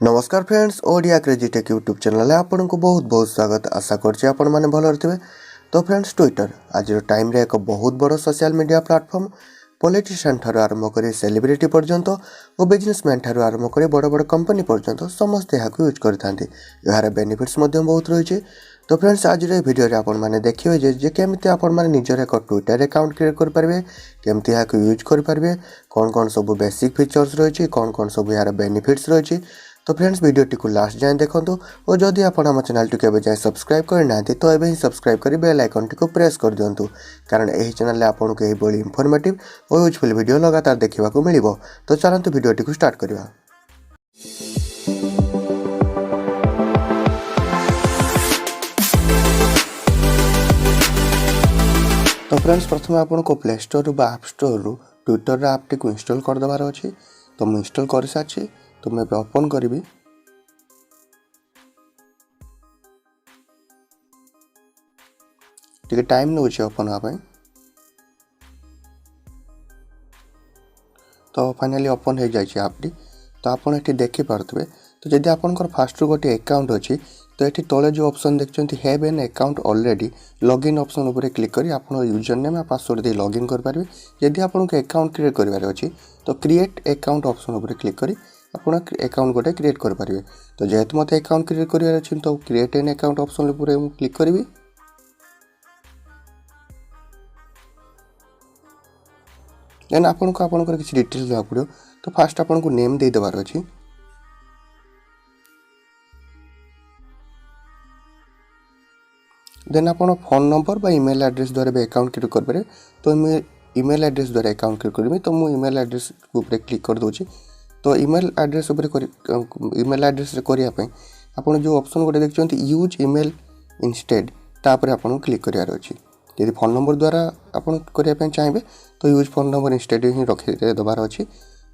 नमस्कार friends, Odia crazy take YouTube channel आपन को बहुत बहुत स्वागत। आशा करछि आपण माने भलो रहिबे। तो फ्रेंड्स, ट्विटर आज टाइम रे एक बहुत बड़ सोशल मीडिया प्लेटफॉर्म। पॉलिटिशियन ठारो आरंभ करी सेलिब्रिटी पर्यंत और बिजनेसमैन ठारो आरंभ करी बड़ बड़ कंपनी पर्यंत समस्त याकू यूज करथांती। यार बेनिफिट्स मध्यम बहुत रही। तो फ्रेंड्स, आज भिडियो रे आपण माने देखिबे जे केमिति आपण माने निजर एक ट्विटर अकाउंट क्रिएट कर पारबे, केमिति याकू यूज कर पारबे, कोन कोन सब बेसिक फीचर्स रही, कोन कोन सब यार बेनिफिट्स रही। तो फ्रेंड्स, वीडियो को लास्ट जाए देखो और जदि आप आम चैनल टी के जाए सब्सक्राइब करना तो एवं ही सब्सक्राइब कर बेल आइकन टी प्रेस कर दिंतु, कारण यही चैनल आपको यही इनफॉर्मेटिव और यूजफुल वीडियो लगातार देखा मिल। तो चलते वीडियो टी स्टार्ट करवा। तो फ्रेंड्स, प्रथम आपको प्ले स्टोर आप स्टोर रु ट्विटर आप टी इंस्टॉल कर देवार अच्छी। तो मुझे इंस्टॉल कर सारी। तो मैं ओपन करी टिके टाइम नौ ओपन होगा। तो फाइनली ओपन हो जाए आपटी। तो आपड़ ये देखिपे। तो जब आपंकर फास्ट गोटे अकाउंट अच्छी तो ये तले जो ऑप्शन देखते have an account already login option उपर क्लिक करी आप यूजर नेम और पासवर्ड दे लॉगिन करेंगे। जदि आपको अकाउंट क्रिएट करार अच्छी तो क्रिएट अकाउंट ऑप्शन उपर क्लिक करी आप अकाउंट गोटे क्रिएट करेंगे। तो जेहेतु मत अकाउंट क्रिएट करार अच्छी तो क्रिएट एन अकाउंट ऑप्शन उपर क्लिक करी। देन आपको किसी डिटेल्स देवा पड़ो। तो फास्ट आपको नेम दे देवार अच्छी। देन आप फोन नंबर बा ईमेल एड्रेस द्वारा भी अकाउंट क्रिएट करेंगे। तो ईमेल एड्रेस द्वारा अकाउंट क्रिएट करी। तो मुझे ईमेल एड्रेस ऊपर क्लिक कर दूसरी। तो ईमेल एड्रेस ईमेल एड्रेस करने आप जो ऑप्शन गोटे देखते यूज ईमेल इंस्टेड तापर आपको क्लिक करार अच्छी। यदि फोन नंबर द्वारा आप करने चाहिए तो यूज फोन नंबर इंस्टेड ही रखी देवार अच्छी।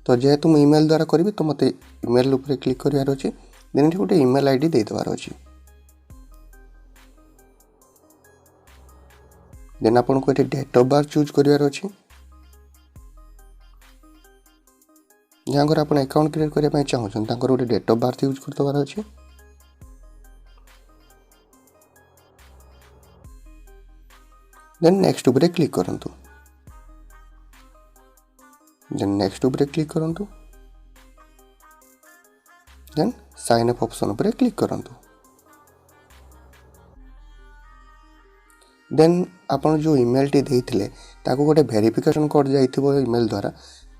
तो जेहेतु मुझे ईमेल द्वारा करी तो मत ईमेल उपर क्लिक करार अच्छी। देन ये गोटे ईमेल आईडी दे देवार अच्छी। देन आपको ये डेट ऑफ बर्थ चूज करार अच्छी। जहाँ आप अकाउंट क्रिएट करने चाहते गोटे डेट ऑफ बर्थ यूज कर अच्छी। देन नेक्स्ट उपर क्लिक करूँ। देन नेक्स्ट उपर क्लिक करूँ। देन साइन अप ऑप्शन उपर क्लिक करूँ। देन आप जो ईमेल टी देते ताको गोटे वेरिफिकेशन कोड जाइथिबो ईमेल द्वारा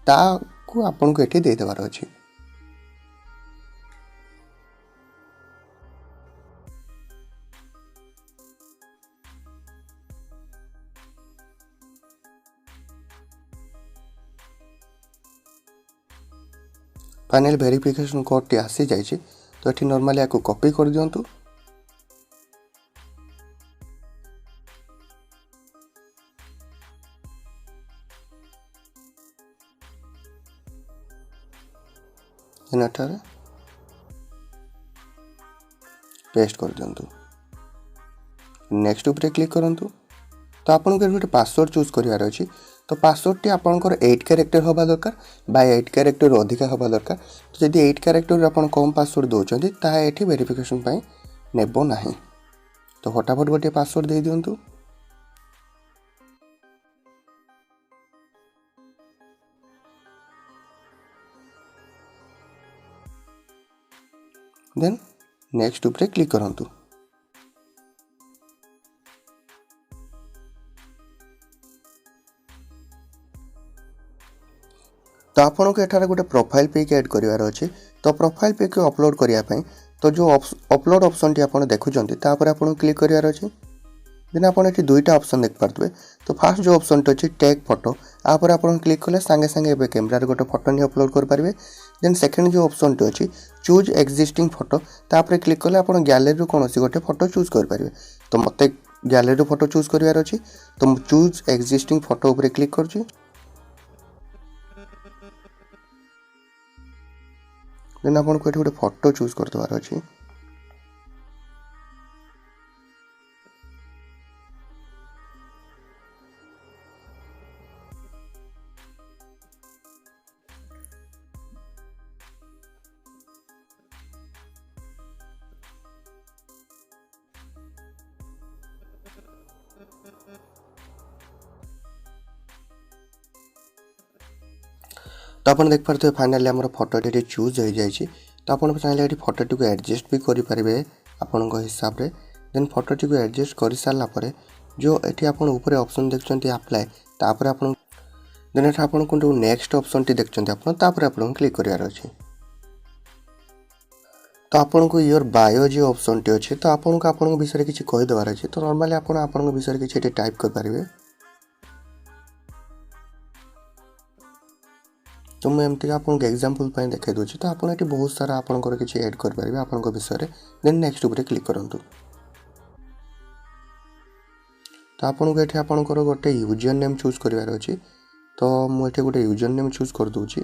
ताको आपनको एठी दे देवार अछि। फाइनल वेरिफिकेशन कोड टी आसी जाइछि। तो एठी नॉर्मली याको कॉपी कर दियंतु। पेस्ट कर दियंतु। नेक्स्ट उपर क्लिक करूँ। तो आपको गोटे पासवर्ड चूज करार अच्छी। तो पासवर्ड टी आपंकर 8 कैरेक्टर हवा दरकार बाय 8 कैरेक्टर अधिका हवा दरकार। तो जब 8 कैरेक्टर आप कम पासवर्ड दौरान ताकि वेरिफिकेशन नेब ना। तो फटाफट गोटे पासवर्ड दे दिंतु। देन नेक्स्ट उपर क्लिक करूँ। तो आपको एठार गोटे प्रोफाइल पिक ऐड करार अच्छी। तो प्रोफाइल पिक अपलोड करने तो जो अपलोड ऑप्शन टी आप देखुंत आपको क्लिक करार अच्छी। देन आप दुईटा ऑप्शन देख पारे। तो फास्ट जो ऑप्शन टी अच्छी टेक फोटो आप क्लिक कले सांगे सांगे कैमेरा गोटे फोटो नहीं अपलोड करेंगे। देन सेकेंड जो ऑप्शन टी अच्छी चूज एक्जिस्टिंग फोटो तापर क्लिक कले आप गैलरी कौन गोटे फोटो चूज करेंगे। तो मत गैलरी फोटो चूज करार अच्छी। तो चूज एक्जिस्टिंग फोटो उपर क्लिक कर। देन आपको ये गोटे फोटो चूज कर देवार अच्छी। तो आप देख पारे फाइनाली आम फटोटी चूज हो जाए। तो आप चाहिए फटोटी को एडजस्ट भी करेंगे आपण हिसाब से। देन फटोटी को एडजस्ट कर सारापर जो ये आप ऑप्शन देखते अप्लाई तापर आप देन ये आपको नेक्स्ट ऑप्शन टी देखते आपको क्लिक करार अच्छे। तो आपन को योर बायो जो ऑप्शन टी अच्छे तो आपन विषय किसी कहीदेवार अच्छे। तो नॉर्मली आपन विषय किसी टाइप करेंगे। तो मुझे एमती आपको एग्जांपल देखा दूसरी। तो आपड़ ये बहुत सारा आपंकर किसी ऐड करेंगे आपण विषय। देन नेक्स्ट उपर क्लिक करूँ। तो आपको ये आपंकर गोटे यूजर नेम चूज करार अच्छी। तो मुझे गोटे यूजर नेम चूज कर दूची।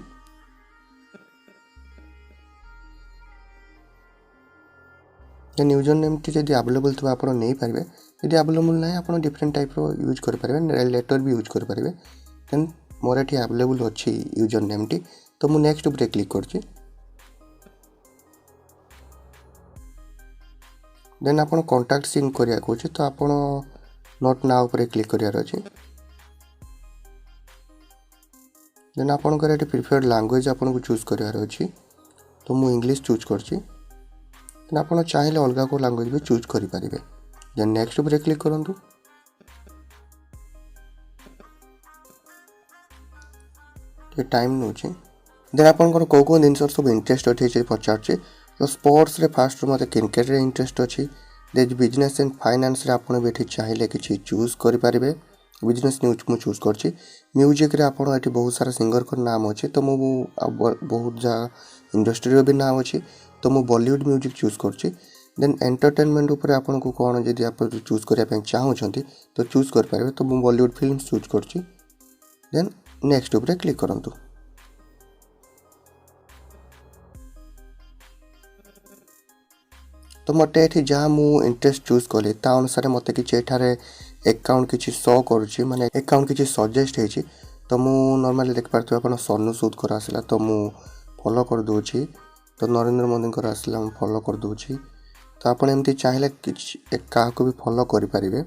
देन यूजर नेम टी जब अवेलेबल थोड़ा आप नहीं पारे। यदि अवेलेबल ना आप डिफरेंट टाइप यूज करेंगे लेटर भी यूज करेंगे। देन मोर ये अवेलेबल अच्छी यूजर नेम टी। तो मुझे नेक्स्ट उपर क्लिक कर। देन आप कॉन्टैक्ट सिंक करा कहे तो आप नॉट नाउ पर क्लिक करार अच्छे। देन आपंकर ये प्रिफर्ड लैंग्वेज आपको चूज करार अच्छी। तो मुझे इंग्लिश चूज कर। आप चाहिए अलग को लैंग्वेज भी चूज करेंगे। देन नेक्स्ट उपर क्लिक करूँ। ये टाइम नौ। देन आपंकर कौ कौ जिन सब इंटरेस्ट अच्छे पचार। तो स्पोर्ट्स रे फास्ट मत क्रिकेट रे इंटरेस्ट अच्छी। दे बिजनेस एंड फाइनेंस रे आपन बेठी चाहिए किसी चूज करेंगे। बिजनेस न्यूज मुझे चूज कर। म्यूजिक रे आपन ये बहुत सारा सिंगर को नाम अच्छे। तो मु बहुत जहाँ इंडस्ट्री भी नाम अच्छी। तो मु बॉलीवुड म्यूजिक चूज कर। देन एंटरटेनमेंट उपर आपन को कौन जदि आप चूज करने चाहते तो चूज करेंगे। तो मु बॉलीवुड फिल्म चूज कर। देन नेक्स्ट उपर क्लिक करूँ। तो मत ये जहाँ मुझे इंटरेस्ट चूज कली ता अनुसार मत कि अकाउंट किसी शो करुच्ची माने अकाउंट किसी सजेस्ट है। तो मु नॉर्मली देख पारे आप सोनू सूद कर आसला तो मु फॉलो कर दूची। तो नरेंद्र मोदी कर आसला मु फॉलो कर दूची। तो आप एमती चाहिए क्या भी फॉलो करेंगे।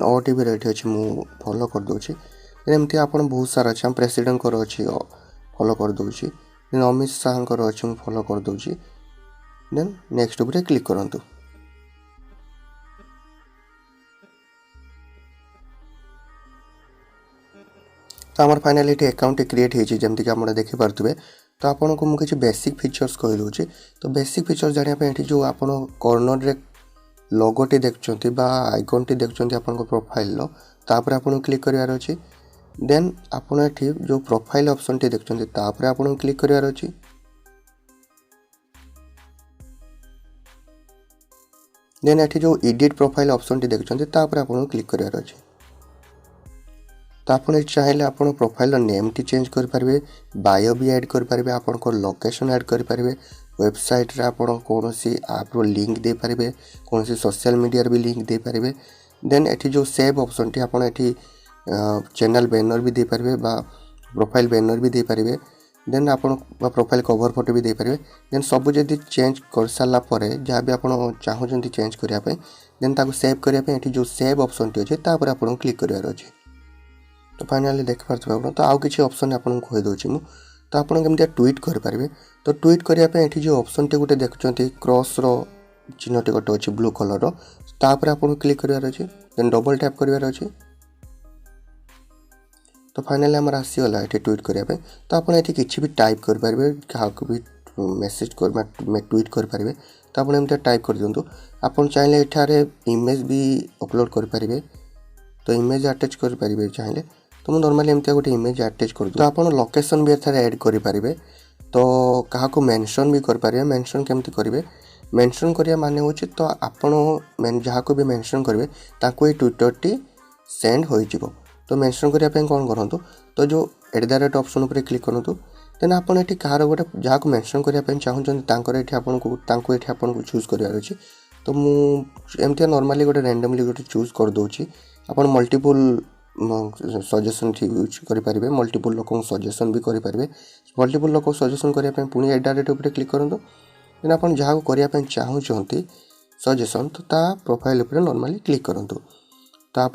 ओ टी रेट अच्छे मु फॉलो कर दूची। एमती आप बहुत सारा अच्छे प्रेसिडेंट कर अच्छी फॉलो कर दूची। अमित शाह अच्छे मुझे फॉलो कर दूची। देन नेक्स्ट उपर क्लिक करूँ। तो आम फाइनाली ये अकाउंट क्रिएट होमती कि आप देखिपे। तो आपको मुझे किसी बेसिक फीचर्स कहीदे। तो बेसिक फीचर्स जानापी जो आप कॉर्नर रे लोगोटी देखते आइकन टी देखते आप प्रोफाइल तापर आपको क्लिक करार अच्छी। देन आपड़ ये जो प्रोफाइल ऑप्शन टी देखते तापर आपको क्लिक करार अच्छी। देन ये जो एडिट प्रोफाइल ऑप्शन टी देखते तापर आपको क्लिक करार अच्छी। तो आप चाहिए आप प्रोफाइल नेम टी चेंज करेंगे। बायो भी ऐड करेंगे। आप लोकेशन ऐड करेंगे। वेबसाइट रे आप कौन सी आप लिंक दे पारे। कौन सी सोशल मीडिया भी लिंक दे पारे। देन ये जो सेव ऑप्शन टी आप चैनल बैनर भी दे पारे प्रोफाइल बैनर भी दे पारे। देन आप प्रोफाइल कवर फोटो भी दे पारे। देन सब जब चेंज कर सारापर जहाँ भी आप चाहते चेंज करने देन ताको सेव करने जो सेव ऑप्शन टी अच्छे तापर आप क्लिक करार अच्छे। तो फाइनाली देखिपे आप तो आउ किसी ऑप्शन आपको कहीदे मुझे। तो आप ट्वीट करेंगे। तो ट्वीट करने ये जो ऑप्शन टी गोटे देखते क्रॉस चिन्ह टी गोटे अच्छे ब्लू कलर तापर आपको क्लिक करार अच्छे। देन डबल टैप करार अच्छे। तो फाइनाली आम आसीगला ये ट्वीट करने। तो आप किसी भी टाइप करेंगे क्या भी मेसेज कर ट्वीट करेंगे। तो आप एमती टाइप कर दिंतु। आप चाहिए ये इमेज भी अपलोड करेंगे। तो इमेज अटैच करेंगे चाहिए। तो मुझे नॉर्मली एमती गोटे इमेज अटैच कर दूँ। तो आप लोकेशन भी एथारे ऐड करेंगे। तो क्या मेंशन भी करेंगे। मेंशन केमती करेंगे मेंशन करिया माने होची। तो आपण जहाँ को भी मेंशन करेंगे ताको ये ट्विटर टी सेंड हो। तो मेंशन करने कौन करूँ। तो जो @ ऑप्शन उपर क्लिक करूँ। देन आप कहार गोटे जहाँ को मेंशन करने चाहते आपको चूज करार अच्छे। तो मुझे नॉर्मली गोटे रैंडमली गोटे चूज कर दूची। आप मल्टीपल सजेसन यूज करेंगे। मल्टीपल लोक सजेसन भी करेंगे। मल्टीपल लोक सजेसन करने पुणी @ उपर क्लिक करूँ। देन आप जहाँ करने चाहते सजेसन तो ता प्रोफाइल उपर नॉर्मली क्लिक करूँ। तो आप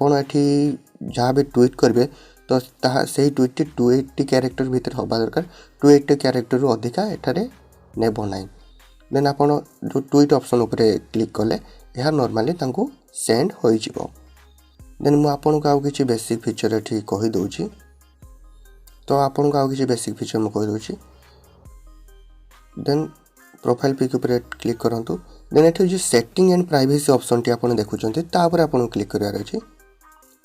जहाँ भी ट्वीट करेंगे तो तो ताहा सेही ट्वीट 280 क्यारेक्टर भितर होबा दरकार 280 क्यारेक्टर रु अधिका एठारे नेबो नाही देन आपण जो ट्वीट ऑप्शन ऊपर क्लिक कले यह नॉर्मली तांको सेंड होई जिवो देन मु आपन को आउ किछि बेसिक फीचर एठी कहि दोछि तो आपन को आउ किछि बेसिक फीचर मु कहि दोछि देन प्रोफाइल पिक ऊपर क्लिक करंतु देन एठी जो setting and privacy option T आपन देखुचंती ता ऊपर आपन क्लिक करबार अछि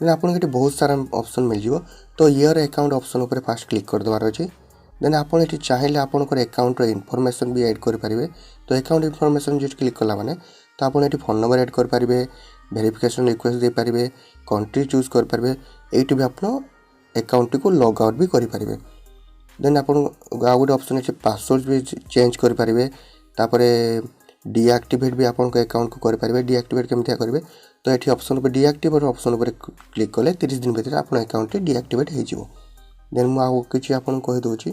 देन आपन के बहुत सारा ऑप्शन मिल जिवो तो योर अकाउंट ऑप्शन ऊपर फास्ट क्लिक कर दबार अछि देन आपन एठी चाहिले आपन को अकाउंट रो इन्फॉर्मेशन भी ऐड कर परिबे तो अकाउंट इन्फॉर्मेशन जो क्लिक कला माने तो आपन एठी फोन नंबर ऐड कर परिबे वेरिफिकेशन रिक्वेस्ट दे परिबे कंट्री चूज कर परिबे एठी भी आपन अकाउंट को लॉग आउट भी करि परिबे देन आपन आ गुड ऑप्शन अछि पासवर्ड भी चेंज कर परिबे तापरे डीएक्टिवेट भी आपन को अकाउंट को कर परिबे डीएक्टिवेट केमथिया करबे तो एठी ऑप्शन पे डीएक्टिवेट ऑप्शन ऊपर क्लिक कले 30 दिन भीतर आपन अकाउंट डीएक्टिवेट हे जिवो देन मु आ किछि आपन कहि दोछि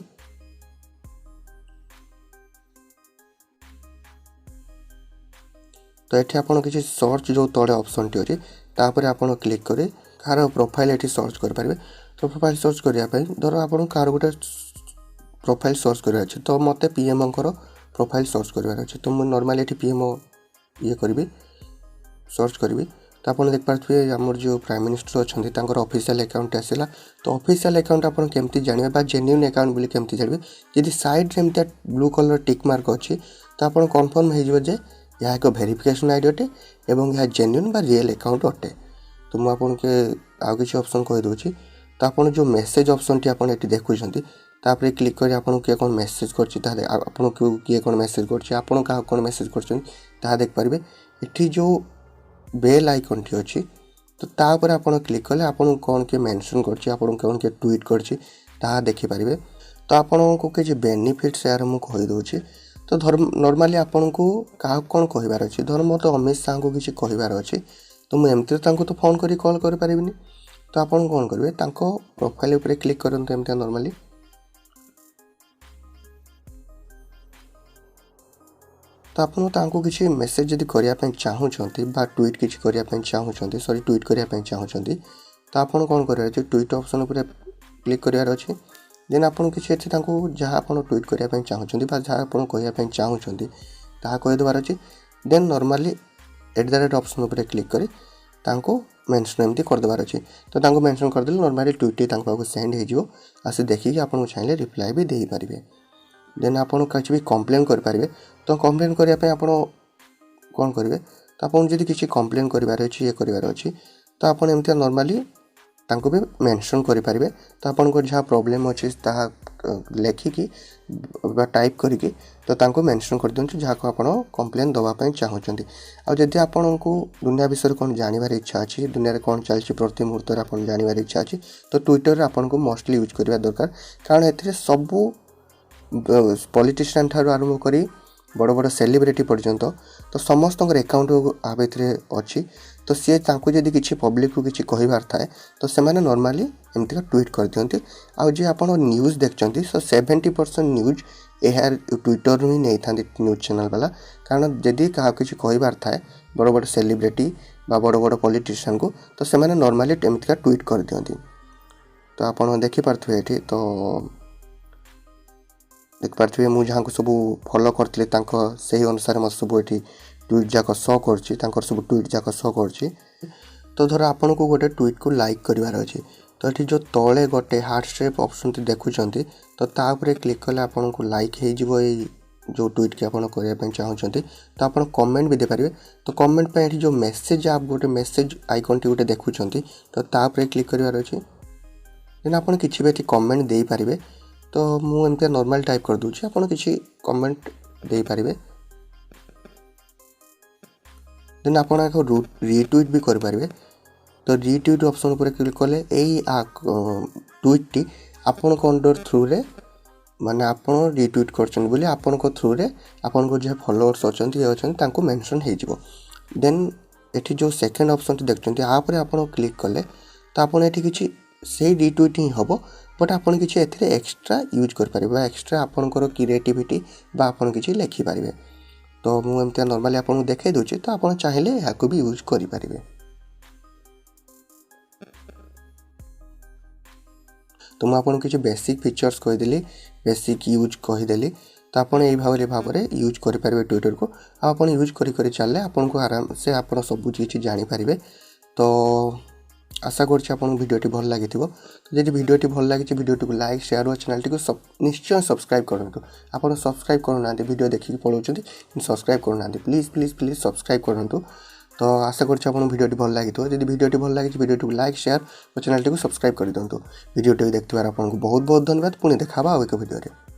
तो एठी आपन किछि सर्च जो तळे ऑप्शन टी अछि तापर आपन क्लिक करे कार प्रोफाइल एठी सर्च कर परिबे तो प्रोफाइल सर्च करिया पय धरो आपन कार गोटे प्रोफाइल सर्च करिया अछि तो मते पीएम अंकर प्रोफाइल सर्च करिवार अछि तो मु नॉर्मली एठी पीएम ये करबी सर्च करबी तो आपन देख पारथुए हमर जो प्राइम मिनिस्टर अछंती तांकर ऑफिशियल अकाउंट आसेला तो ऑफिशियल अकाउंट आपन केमति जानिबे बा जेन्युइन अकाउंट बोली केमति जानिबे यदि साइड रे एमते ब्लू कलर टिक मार्क अछि तो आपन कंफर्म हे जिवो जे या एक वेरिफिकेशन आईडी अटे एवं या जेन्युइन बा रियल अकाउंट अटे तो मु आपन के आ किछि ऑप्शन कहि दोछि तो आपन जो मेसेज ऑप्शन टी आपन एटी देखुछंती तापर क्लिक करी आपन के कोन मेसेज करछि ता आपन के कोन मेसेज करछि आपन का कोन मेसेज करछन ता देख परिबे एठी जो बेल आइकन टी अछि तो ता ऊपर आपन क्लिक कले आपन कोन के मेंशन करछि आपन कोन के ट्वीट करछि ता देखि परिबे तो आपन को के जे बेनिफिट शेयर मु कहि दोछि तो धर्म नॉर्मली आपन को का कोन कहिबार अछि धर्म तो अमित शाह को किछि कहिबार अछि तो मु एमते तांको तो फोन करी कॉल कर परिबिनी तो आपन कोन करबे तांको प्रोफाइल ऊपर क्लिक करंतु एमते नॉर्मली तो आपन तांको किछि मेसेज जदी करिया पय चाहू छंती बा ट्वीट किछि करिया पय चाहू छंती सॉरी ट्वीट करिया पय चाहू छंती तो आपन कोन करिया अछि ट्वीट ऑप्शन ऊपर क्लिक करियार अछि देन आपन किछि एथि तांको जहा आपन ट्वीट करिया पय चाहू छंती बा जहा आपन कहिया पय चाहू छंती ता कहि दबार अछि देन नॉर्मली @ ऑप्शन ऊपर क्लिक करी तांको मेंशन एमती कर दबार अछि तो तांको मेंशन कर देले नॉर्मली ट्वीट तांको को सेंड हे जिवो आसे देखि कि आपन चाहिले रिप्लाई भी देई परिबे देन आपन किछ भी कंप्लेन कर परिबे तो कंप्लेन करिया पे आपन कोन करिवे तो आपन जदी किछि कंप्लेन करिवार अछि ये करिवार अछि तो आपन एमती नॉर्मली तांको भी मेंशन करि परिबे तो आपन को जहा प्रॉब्लम अछि ता लेखि कि बा टाइप करि कि तो तांको मेंशन कर दंतु जहा को आपन कंप्लेन दवा पय चाहू छंती आ जदी आपन को दुनिया विषय कोन जानिबार इच्छा अछि दुनिया रे कोन चलछि प्रति मुहूर्त रे आपन जानिबार इच्छा अछि तो ट्विटर रे आपन को मोस्टली यूज करिवा दरकार कारण एथिरे सब पॉलिटिशियन ठारो आरंभ करी बड़ बड़ सेलिब्रिटी पर्यंत तो समस्त अकाउंट आबेथरे अछि तो सी तांको जदी किछि पब्लिक को किछि कहिबार थाए तो से माने नॉर्मली एमती का ट्वीट कर दियंती आ जे आपण न्यूज़ देखचंती सो 70% न्यूज़ एहार ट्विटर हि नै थांती न्यूज़ चैनल वाला कारण जदी का किछि कहिबार थाए बड़ बड़ सेलिब्रिटी बा बड़ बड़ पॉलिटिशियन को तो से माने नॉर्मली एमती का ट्वीट कर दियंती तो आपण देखि पारथुए एठी तो देख पारथुए मु जहां को सब फॉलो करथले तांको सही अनुसार म सब एठी ट्वीट जाक शो करछि तांकर सब ट्वीट जाक शो करछि तो धर आपन को गोटे ट्वीट को लाइक करिवार अछि तो एठी जो तळे गोटे हार्ट शेप ऑप्शन ते देखुचंती तो ता ऊपर क्लिक करले आपन को लाइक हे जिवो ए जो ट्वीट के आपन करिया पे चाहू छंती तो आपन कमेंट भी दे परिबे तो कमेंट पे एठी जो मेसेज आप गोटे मेसेज आइकन टी गोटे देखुचंती तो ता ऊपर क्लिक करिवार अछि देन आपन किछि बेठी कमेंट देई परिबे तो मु एमते नॉर्मल टाइप कर दूची आपन किछि कमेंट देई परिबे देन आपन एक रीट्वीट भी कर परिबे तो रीट्वीट ऑप्शन ऊपर क्लिक करले एई ट्वीट टी आपन को अंडर थ्रू रे माने आपन रीट्वीट करछन बोली आपन को थ्रू रे आपन को जे फॉलोअर्स अछंती ए अछंती तांको मेंशन हे जिवो देन एठी जो सेकंड ऑप्शन टी देखचंती आ पर आपन क्लिक करले तो आपन एठी किछि से रीट्वीट ही हबो बट आपन किछि एथिरे एक्स्ट्रा यूज कर परिबे एक्स्ट्रा आपन को क्रिएटिविटी बा आपन किछि लेखि परिबे तो मु एमते नॉर्मली आपन को देखाइ दोछि तो आपन चाहिले या को भी यूज करि परिबे तो मुझे आपको किसी बेसिक फीचर्स कहीदेली बेसिक यूज कहीदेली तो आप भाव में यूज करेंगे ट्विटर को आप यूज कर चलने आपको आराम से आप सब किसी जानीपारे। तो आशा करछि आपन भिडियोटी भल लगी तो जदि भिडियोटी भल लगी भिडियोटी को लाइक शेयर और चैनल को निश्चय सब्सक्राइब करूँ। आपन सब्सक्राइब करूना वीडियो देखिए पलाउं सब्सक्राइब करूना प्लीज प्लीज प्लीज सब्सक्राइब करूँ। तो आशा करछि आपन भिडियोटी भल लगी तो जदि भिडियोटी भल लगी भिडियोटी को लाइक शेयर और चैनल को सब्सक्राइब कर दिंतु। भिडियोटी देखते आपको बहुत बहुत धन्यवाद। पुणी देखा एक भिडियो।